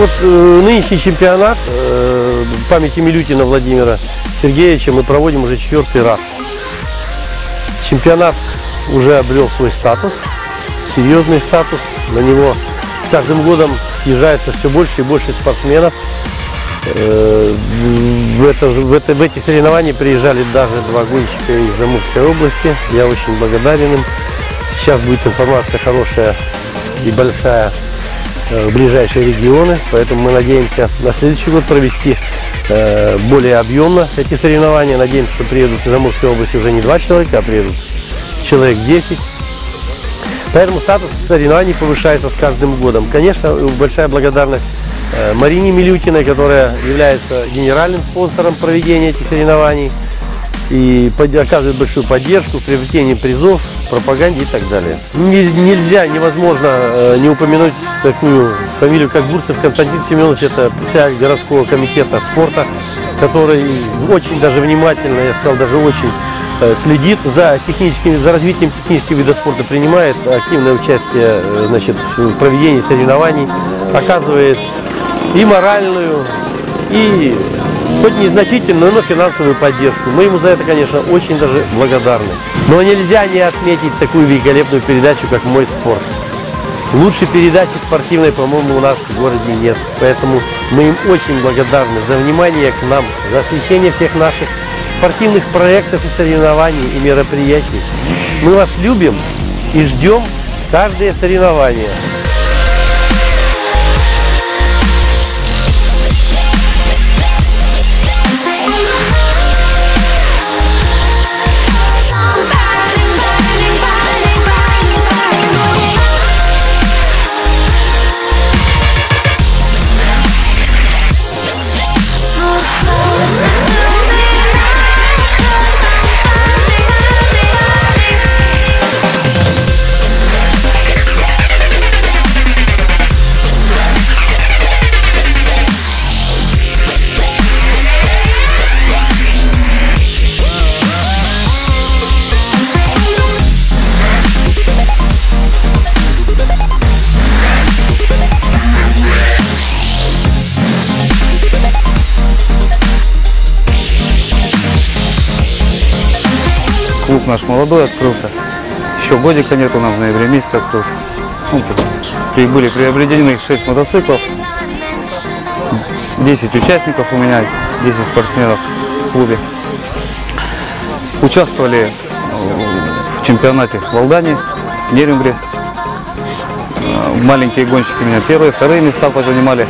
вот нынешний чемпионат памяти Милютина Владимира Сергеевича мы проводим уже 4-й раз. Чемпионат уже обрел свой статус, серьезный статус. На него с каждым годом съезжается все больше и больше спортсменов. В эти соревнования приезжали даже 2 гонщика из Амурской области. Я очень благодарен им. Сейчас будет информация хорошая и большая в ближайшие регионы, поэтому мы надеемся на следующий год провести более объемно эти соревнования. Надеемся, что приедут из Амурской области уже не 2 человека, а приедут человек 10. Поэтому статус соревнований повышается с каждым годом. Конечно, большая благодарность Марине Милютиной, которая является генеральным спонсором проведения этих соревнований и оказывает большую поддержку в приобретении призов, пропаганде и так далее. Нельзя, невозможно не упомянуть такую фамилию, как Бурцев Константин Семенович. Это председатель городского комитета спорта, который очень даже внимательно, я сказал, даже очень следит за развитием технических видов спорта, принимает активное участие, значит, в проведении соревнований, оказывает и моральную, и хоть незначительную, но финансовую поддержку. Мы ему за это, конечно, очень даже благодарны. Но нельзя не отметить такую великолепную передачу, как «Мой спорт». Лучшей передачи спортивной, по-моему, у нас в городе нет. Поэтому мы им очень благодарны за внимание к нам, за освещение всех наших спортивных проектов и соревнований и мероприятий. Мы вас любим и ждем каждое соревнование. Клуб наш молодой открылся, еще годика нету, нам в ноябре месяце открылся. Были приобретены 6 мотоциклов, 10 участников у меня, 10 спортсменов в клубе. Участвовали в чемпионате в Алдане, в Нерюнгри. Маленькие гонщики меня первые, вторые места позанимали.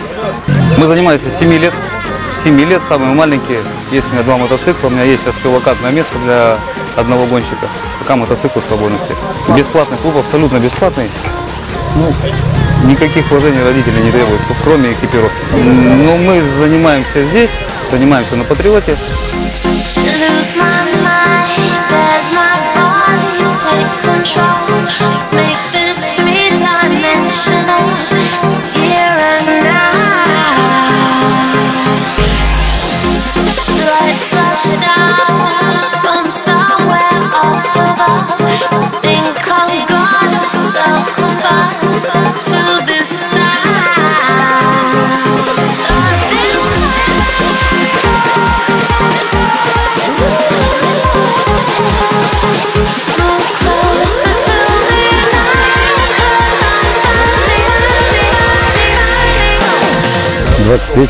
Мы занимались с 7 лет. 7 лет, самые маленькие. Есть у меня 2 мотоцикла, у меня есть сейчас еще вакантное место для одного гонщика. Пока мотоцикл свободности. Бесплатный клуб, абсолютно бесплатный. Никаких вложений родители не требуют, кроме экипировки. Но мы занимаемся здесь, занимаемся на Патриоте.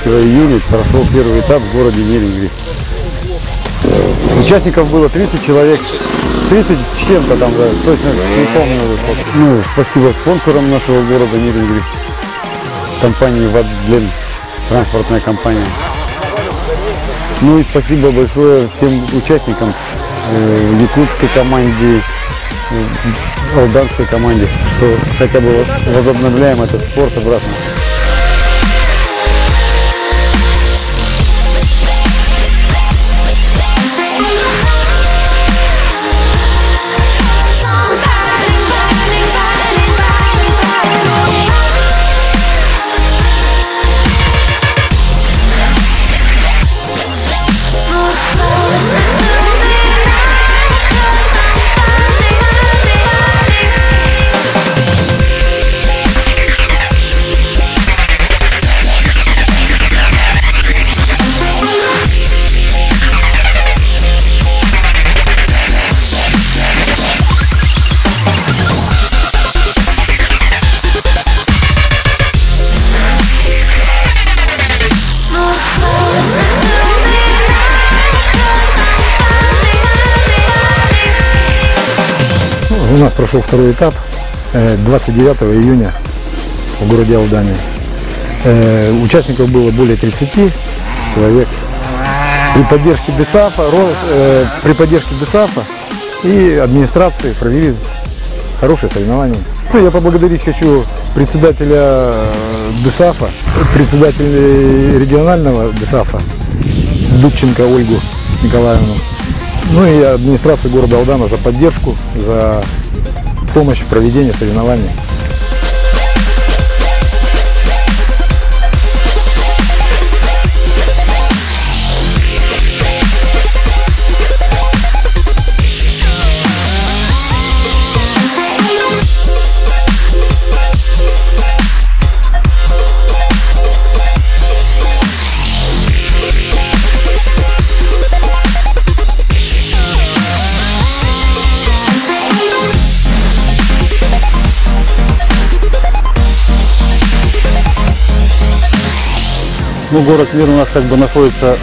Июня прошел первый этап в городе Нерюнгри. Участников было 30 человек, 30 с чем-то там, да, точно не помню. Ну, спасибо спонсорам нашего города Нерюнгри, компании «Ватблен», транспортная компания. Ну и спасибо большое всем участникам, якутской команде, алданской команде, что хотя бы возобновляем этот спорт обратно. У нас прошел второй этап 29 июня в городе Алдане. Участников было более 30 человек. При поддержке ДСАФа, и администрации провели хорошие соревнования. Я поблагодарить хочу председателя ДСАФа, председателя регионального ДСАФа Дудченко Ольгу Николаевну, ну и администрацию города Алдана за поддержку, за помощь в проведении соревнований. Ну, город Мир у нас как бы находится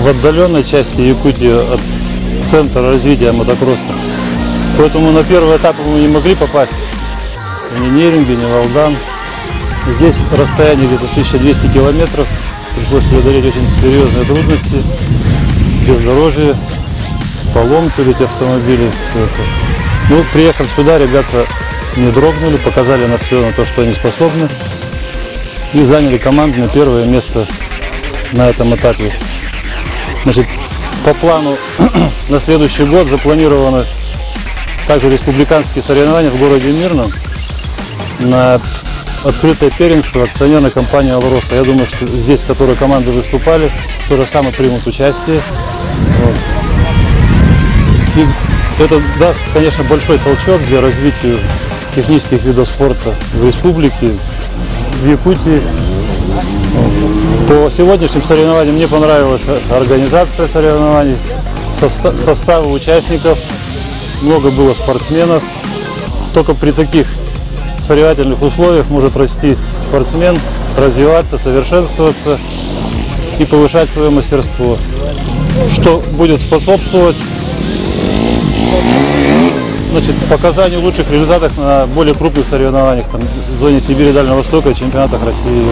в отдаленной части Якутии от центра развития мотокросса. Поэтому на первый этап мы не могли попасть ни в Нерюнгри, ни в Алдан. Здесь расстояние где-то 1200 километров. Пришлось преодолеть очень серьезные трудности, бездорожье, поломки эти автомобили. Все это. Ну, приехав сюда, ребята не дрогнули, показали на все, на то, что они способны. И заняли командное первое место на этом этапе. Значит, по плану на следующий год запланированы также республиканские соревнования в городе Мирном на открытое первенство акционерной компании «Алроса». Я думаю, что здесь, которые команды выступали, то же самое примут участие. Вот. И это даст, конечно, большой толчок для развития технических видов спорта в республике, в Якутии. По сегодняшним соревнованиям мне понравилась организация соревнований, составы участников, много было спортсменов. Только при таких соревновательных условиях может расти спортсмен, развиваться, совершенствоваться и повышать свое мастерство, что будет способствовать, значит, показанию лучших результатов на более крупных соревнованиях, там, в зоне Сибири, Дальнего Востока, чемпионатах России.